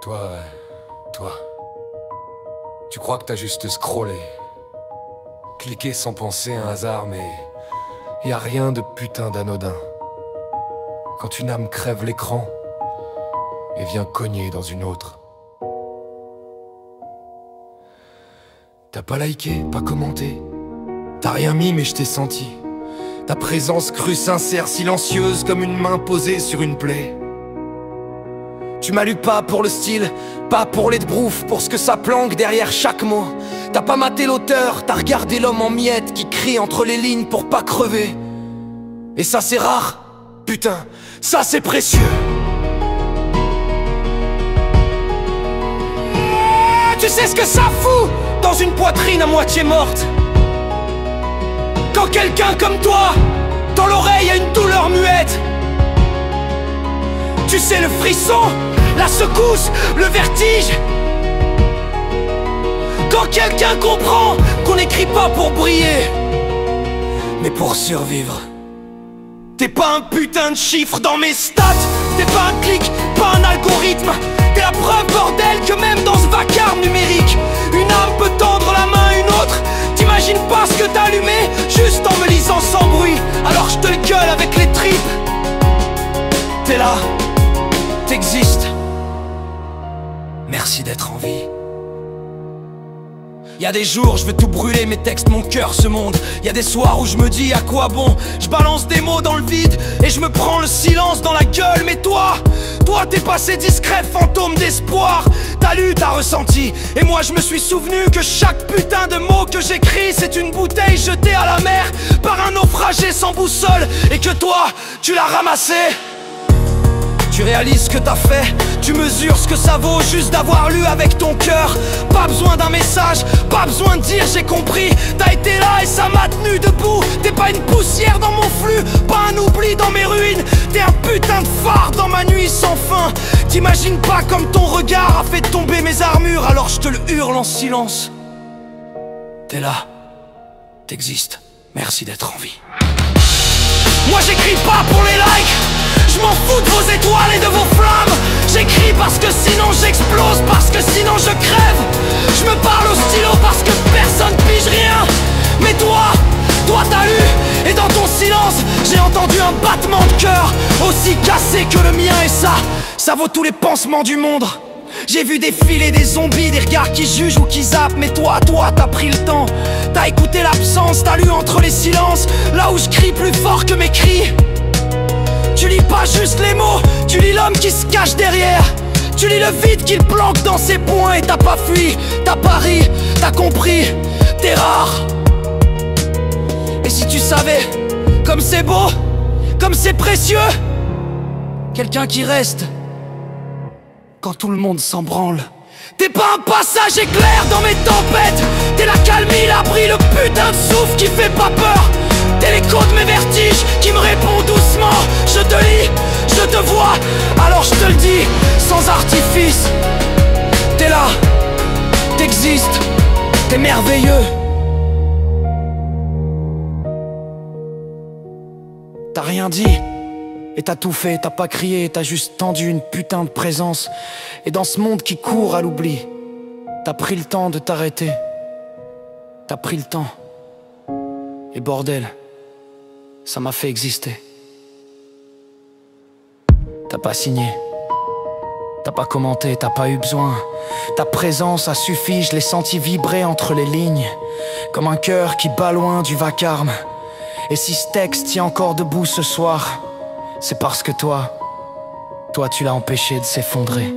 Toi, tu crois que t'as juste scrollé, cliqué sans penser un hasard, mais y a rien de putain d'anodin. Quand une âme crève l'écran et vient cogner dans une autre. T'as pas liké, pas commenté, t'as rien mis mais je t'ai senti. Ta présence crue, sincère, silencieuse comme une main posée sur une plaie. Tu m'as lu pas pour le style, pas pour les broufs, pour ce que ça planque derrière chaque mot. T'as pas maté l'auteur, t'as regardé l'homme en miettes qui crie entre les lignes pour pas crever. Et ça c'est rare, putain, ça c'est précieux. Tu sais ce que ça fout dans une poitrine à moitié morte, quand quelqu'un comme toi, dans l'oreille a une douleur muette. Tu sais le frisson, la secousse, le vertige, quand quelqu'un comprend qu'on n'écrit pas pour briller, mais pour survivre. T'es pas un putain de chiffre dans mes stats, t'es pas un clic, pas un algorithme. T'es la preuve, bordel, que même dans ce vacarme numérique, une âme peut tendre la main à une autre. T'imagines pas ce que t'as allumé, juste en me lisant sans bruit, alors je te le gueule avec les tripes. T'es là, t'existes, merci d'être en vie. Y'a des jours je veux tout brûler, mes textes, mon cœur se monte. Y'a des soirs où je me dis à quoi bon. Je balance des mots dans le vide et je me prends le silence dans la gueule. Mais toi t'es passé discret, fantôme d'espoir. T'as lu, t'as ressenti, et moi je me suis souvenu que chaque putain de mot que j'écris, c'est une bouteille jetée à la mer par un naufragé sans boussole, et que toi, tu l'as ramassé. Tu réalises ce que t'as fait, tu mesures ce que ça vaut juste d'avoir lu avec ton cœur. Pas besoin d'un message, pas besoin de dire j'ai compris. T'as été là et ça m'a tenu debout. T'es pas une poussière dans mon flux, pas un oubli dans mes ruines. T'es un putain de phare dans ma nuit sans fin. T'imagines pas comme ton regard a fait tomber mes armures, alors je te le hurle en silence. T'es là, t'existes, merci d'être en vie. Moi j'écris pas pour les likes, je m'en fous de vos étoiles et de vos flammes. J'écris parce que sinon j'explose, parce que sinon je crève. Je me parle au stylo parce que personne pige rien. Mais toi t'as lu, et dans ton silence j'ai entendu un battement de cœur aussi cassé que le mien, et ça vaut tous les pansements du monde. J'ai vu défiler des zombies, des regards qui jugent ou qui zappent. Mais toi t'as pris le temps, t'as écouté l'absence, t'as lu entre les silences, là où je crie plus fort que mes cris. Tu lis pas juste les mots, tu lis l'homme qui se cache derrière. Tu lis le vide qu'il planque dans ses poings, et t'as pas fui, t'as pas ri, t'as compris, t'es rare. Et si tu savais, comme c'est beau, comme c'est précieux, quelqu'un qui reste quand tout le monde s'en branle. T'es pas un passage éclair dans mes tempêtes, t'es la calmie, l'abri, le putain de souffle qui fait pas peur. T'es l'écho de mes vertiges qui me répond doucement. Je te lis, je te vois, alors je te le dis sans artifice. T'es là, t'existes, t'es merveilleux. T'as rien dit et t'as tout fait, t'as pas crié, t'as juste tendu une putain de présence. Et dans ce monde qui court à l'oubli, t'as pris le temps de t'arrêter. T'as pris le temps. Et bordel, ça m'a fait exister. T'as pas signé, t'as pas commenté, t'as pas eu besoin. Ta présence a suffi, je l'ai senti vibrer entre les lignes, comme un cœur qui bat loin du vacarme. Et si ce texte tient encore debout ce soir, c'est parce que toi tu l'as empêché de s'effondrer.